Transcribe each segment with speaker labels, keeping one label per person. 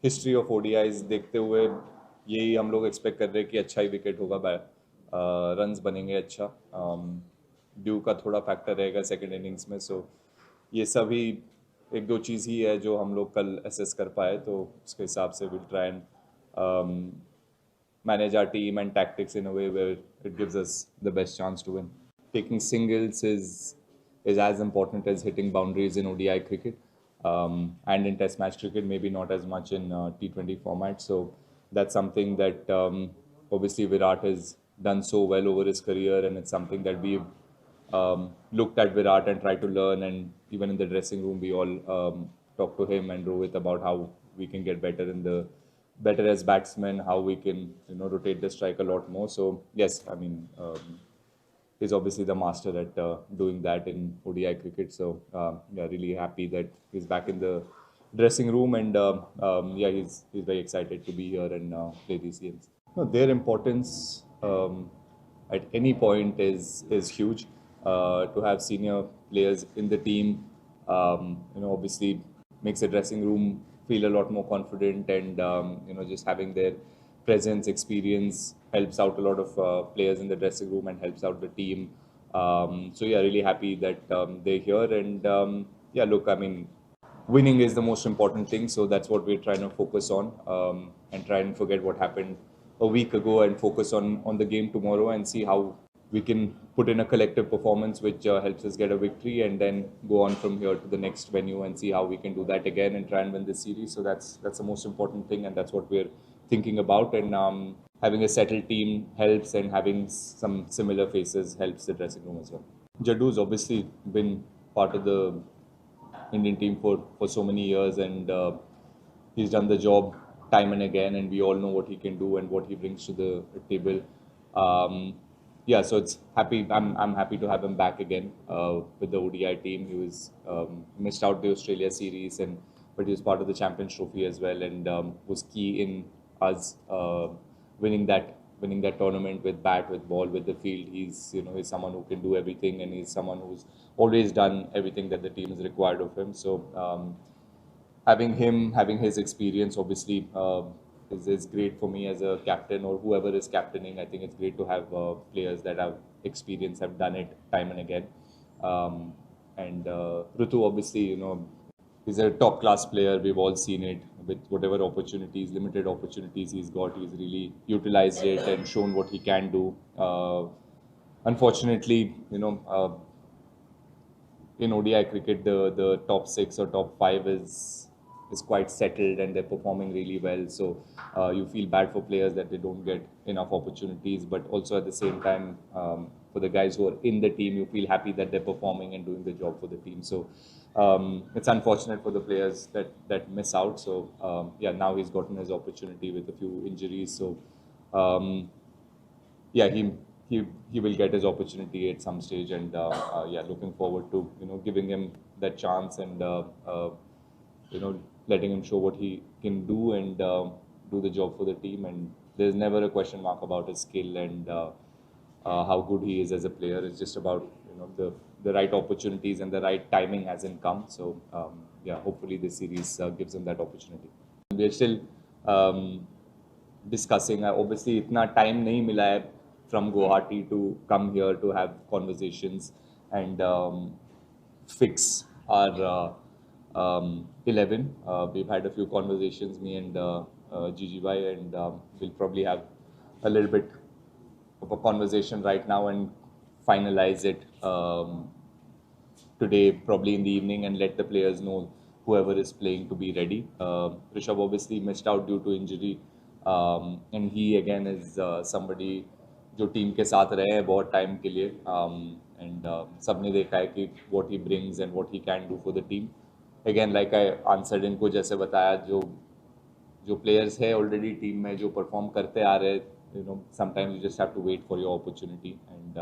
Speaker 1: History of ODIs देखते हुए यही हम लोग एक्सपेक्ट कर रहे हैं कि अच्छा ही विकेट होगा, रन्स बनेंगे अच्छा। ड्यू का थोड़ा फैक्टर रहेगा सेकंड इनिंग्स में, सो ये सभी एक दो चीज़ ही है जो हम लोग कल असेस कर पाए, तो उसके हिसाब से will try and manage our team and tactics in a way where it gives us the best chance to win. Taking singles is as important as hitting boundaries in ODI cricket, and in Test match cricket, maybe not as much in T20 format. So that's something that obviously Virat has done so well over his career, and it's something that we've looked at Virat and tried to learn. And even in the dressing room, we all talked to him and Rohit about how we can get better as batsmen, how we can rotate the strike a lot more. So yes, I mean he's obviously the master at doing that in ODI cricket. So yeah, really happy that he's back in the dressing room, and yeah, he's very excited to be here and play these games. No, their importance at any point is huge. To have senior players in the team, obviously makes the dressing room feel a lot more confident, and just having their presence, experience helps out a lot of players in the dressing room and helps out the team. So yeah, really happy that they're here, and yeah, look, I mean, winning is the most important thing. So that's what we're trying to focus on, and try and forget what happened a week ago and focus on the game tomorrow and see how we can put in a collective performance which helps us get a victory, and then go on from here to the next venue and see how we can do that again and try and win this series. So that's the most important thing, and that's what we're thinking about. And having a settled team helps, and having some similar faces helps the dressing room as well. Jadu's obviously been part of the Indian team for so many years, and he's done the job time and again, and we all know what he can do and what he brings to the table. Yeah, so it's happy. I'm happy to have him back again with the ODI team. He was missed out the Australia series, and but he was part of the Champions Trophy as well, and was key in us winning that tournament with bat, with ball, with the field. He's someone who can do everything, and he's someone who's always done everything that the team is required of him. So having his experience, obviously, is great for me as a captain or whoever is captaining. I think it's great to have players that have experience, have done it time and again. And Rutu, obviously, he's a top class player. We've all seen it with whatever opportunities, limited opportunities he's got. He's really utilized it and shown what he can do. Unfortunately, in ODI cricket, the top six or top five is quite settled, and they're performing really well. So you feel bad for players that they don't get enough opportunities, but also at the same time, for the guys who are in the team, you feel happy that they're performing and doing the job for the team. So it's unfortunate for the players that miss out. So yeah, now he's gotten his opportunity with a few injuries. So um, yeah, he will get his opportunity at some stage, and yeah, looking forward to giving him that chance, and letting him show what he can do, and do the job for the team. And there's never a question mark about his skill and how good he is as a player. It's just about the right opportunities, and the right timing hasn't come. So yeah, hopefully this series gives him that opportunity. We're still um, discussing. Obviously, इतना time नहीं मिला है from Guwahati to come here to have conversations and fix our 11. We've had a few conversations, me and Gigi Bhai, and we'll probably have a little bit of a conversation right now and finalize it today, probably in the evening, and let the players know whoever is playing to be ready. Rishabh obviously missed out due to injury, and he again is somebody जो team के साथ रहे हैं बहुत time के लिए, and सबने देखा है कि what he brings and what he can do for the team. Again, like I answered इनको जैसे बताया, जो प्लेयर्स है ऑलरेडी टीम में जो परफॉर्म करते आ रहे, sometimes you just have to wait for your opportunity, and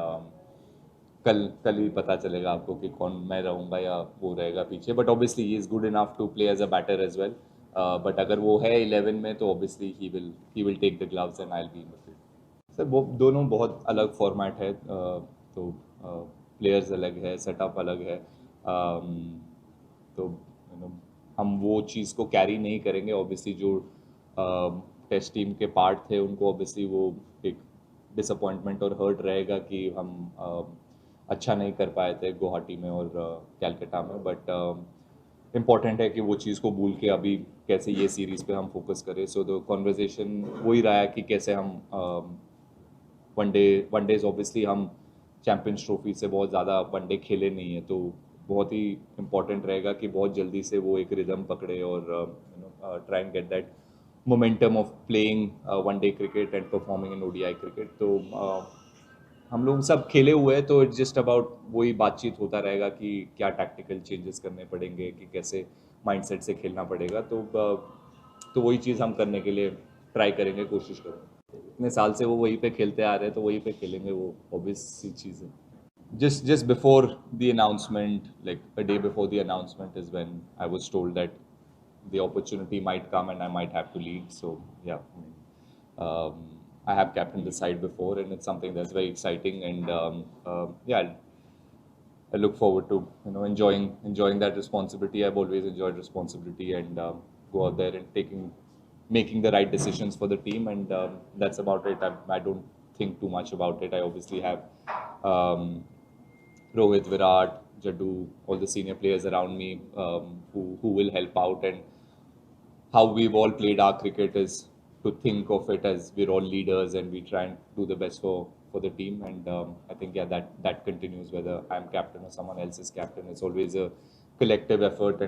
Speaker 1: कल कल ही पता चलेगा आपको कि कौन, मैं रहूँगा या वो रहेगा पीछे. But obviously he is good enough to play as a batter as well. But अगर वो है 11 में, तो obviously he will take the gloves and I will be in the field. Sir वो दोनों बहुत अलग फॉर्मेट है, तो प्लेयर्स अलग है, सेटअप अलग है. तो हम वो चीज़ को कैरी नहीं करेंगे। ऑब्वियसली जो टेस्ट टीम के पार्ट थे उनको ऑब्वियसली वो एक डिसअपॉइंटमेंट और हर्ट रहेगा कि हम अच्छा नहीं कर पाए थे गुवाहाटी में और कैलकाटा में, बट इम्पॉर्टेंट है कि वो चीज़ को भूल के अभी कैसे ये सीरीज़ पे हम फोकस करें। सो द कॉन्वर्जेसन वही रहा है कि कैसे हम वनडेज ऑब्वियसली हम चैम्पियंस ट्रॉफी से बहुत ज़्यादा वनडे खेले नहीं है, तो बहुत ही इम्पॉर्टेंट रहेगा कि बहुत जल्दी से वो एक रिदम पकड़े और try and get that momentum of playing one day cricket and performing in ODI cricket. तो हम लोग सब खेले हुए हैं, तो इट्स जस्ट अबाउट वही बातचीत होता रहेगा कि क्या टैक्टिकल चेंजेस करने पड़ेंगे, कि कैसे माइंडसेट से खेलना पड़ेगा। तो वही चीज़ हम करने के लिए ट्राई करेंगे, कोशिश करेंगे। इतने साल से वो वहीं पे खेलते आ रहे हैं तो वहीं पे खेलेंगे, वो ऑब्वियस सी चीज़ है। Just before the announcement, like a day before the announcement, is when I was told that the opportunity might come and I might have to lead. So yeah, I have captained the side before, and it's something that's very exciting. And yeah, I look forward to enjoying that responsibility. I've always enjoyed responsibility, and go out there and making the right decisions for the team, and that's about it. I don't think too much about it. I obviously have um, Rohit, Virat, Jaddu, all the senior players around me who will help out, and how we've all played our cricket is to think of it as we're all leaders and we try and do the best for the team. And I think that continues whether I'm captain or someone else is captain. It's always a collective effort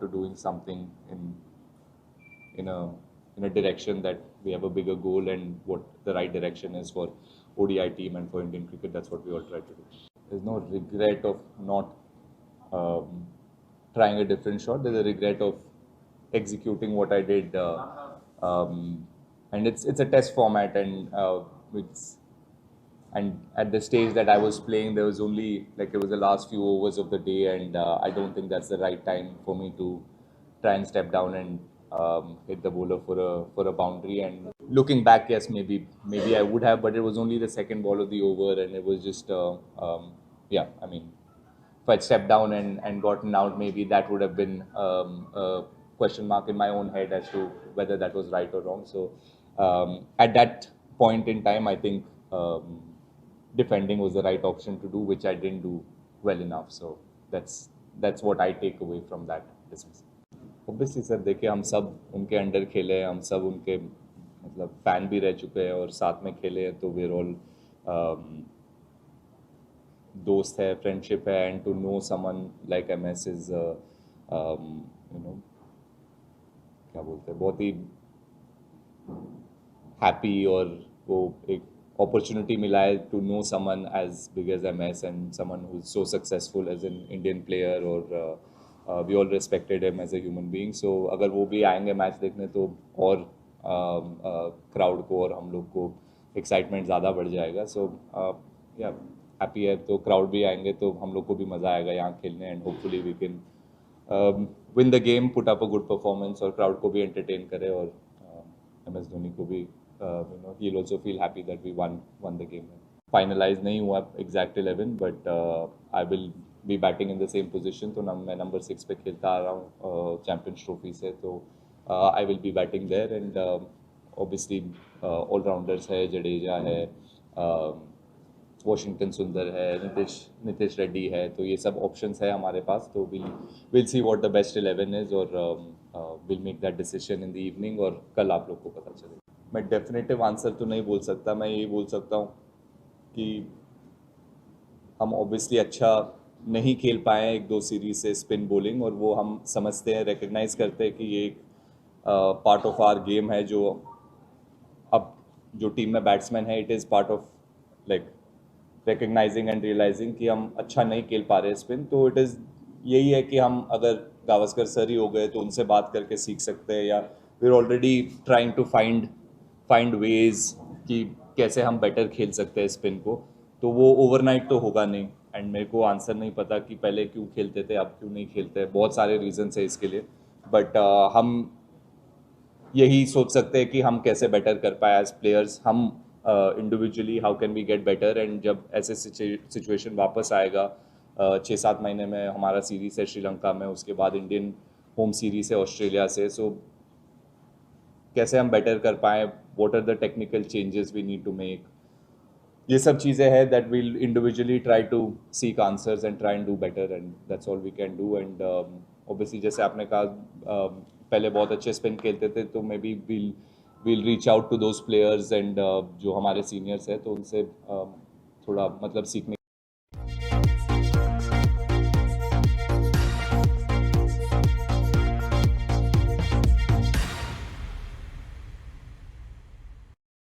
Speaker 1: to doing something in a in a direction that we have a bigger goal, and what the right direction is for ODI team and for Indian cricket. That's what we all try to do. There's no regret of not trying a different shot. There's a regret of executing what I did, and it's a test format, and at the stage that I was playing, there was only like it was the last few overs of the day, and I don't think that's the right time for me to try and step down and hit the bowler for a boundary. And looking back, yes, maybe I would have, but it was only the second ball of the over, and it was just yeah. I mean, if I'd stepped down and gotten out, maybe that would have been a question mark in my own head as to whether that was right or wrong. So at that point in time, I think defending was the right option to do, which I didn't do well enough. So that's what I take away from that dismissal. Obviously sir देखिए, हम सब उनके under खेले हैं, हम सब उनके मतलब फैन भी रह चुके हैं और साथ में खेले हैं, तो we're all दोस्त है, फ्रेंडशिप है, and to know someone like MS is क्या बोलते हैं, बहुत ही हैप्पी, और वो एक अपॉर्चुनिटी मिला है to know someone as big as MS and someone who is so successful as an Indian player, और we all respected him as a human being. So अगर वो भी आएंगे मैच देखने तो और क्राउड को और हम लोग को एक्साइटमेंट ज़्यादा बढ़ जाएगा। सो या हैप्पी है, तो क्राउड भी आएंगे तो हम लोग को भी मज़ा आएगा यहाँ खेलने, and hopefully we can win the game, put up a good performance, और क्राउड को भी एंटरटेन करे, और MS धोनी को भी he will also feel happy that we won the game. Finalise नहीं हुआ exact 11, but I will be batting in the same position. तो मैं नंबर 6 पे खेलता आ रहा हूँ चैम्पियंस ट्रॉफी से, तो I will be batting there, and obviously allrounders है, जडेजा है, वॉशिंगटन सुंदर है, नितिश रेड्डी है, तो ये सब ऑप्शंस है हमारे पास। तो will see what the best 11 is, और will make that decision in the evening, और कल आप लोग को पता चलेगा। मैं डेफिनेटिव आंसर तो नहीं बोल सकता, मैं यही बोल सकता हूँ कि हम ऑब्वियसली अच्छा नहीं खेल पाए हैं एक दो सीरीज से स्पिन बॉलिंग, और वो हम समझते हैं, रिकग्नाइज करते हैं कि ये एक पार्ट ऑफ आवर गेम है, जो अब जो टीम में बैट्समैन है, it is part of like recognising and realising कि हम अच्छा नहीं खेल पा रहे स्पिन। तो इट इज़ यही है कि हम अगर गावस्कर सर ही हो गए तो उनसे बात करके सीख सकते हैं, या we are already trying to find ways कि कैसे हम बेटर खेल सकते हैं स्पिन को। तो वो ओवरनाइट तो होगा नहीं, एंड मेरे को आंसर नहीं पता कि पहले क्यों खेलते थे अब क्यों नहीं खेलते, बहुत सारे रीजंस है इसके लिए, बट हम यही सोच सकते हैं कि हम कैसे बेटर कर पाए एज प्लेयर्स, हम individually how can we get better. And जब ऐसे सिचुएशन वापस आएगा 6-7 महीने में, हमारा सीरीज है श्रीलंका में, उसके बाद इंडियन होम सीरीज है ऑस्ट्रेलिया से, सो कैसे हम बेटर कर पाएँ, what are the technical changes we need to make, ये सब चीज़ें हैं that will individually try to seek answers and try and do better, and that's all we can do. And obviously जैसे आपने कहा पहले बहुत अच्छे स्पिन खेलते थे, तो maybe will reach out to those players and जो हमारे सीनियर्स हैं तो उनसे थोड़ा मतलब सीखने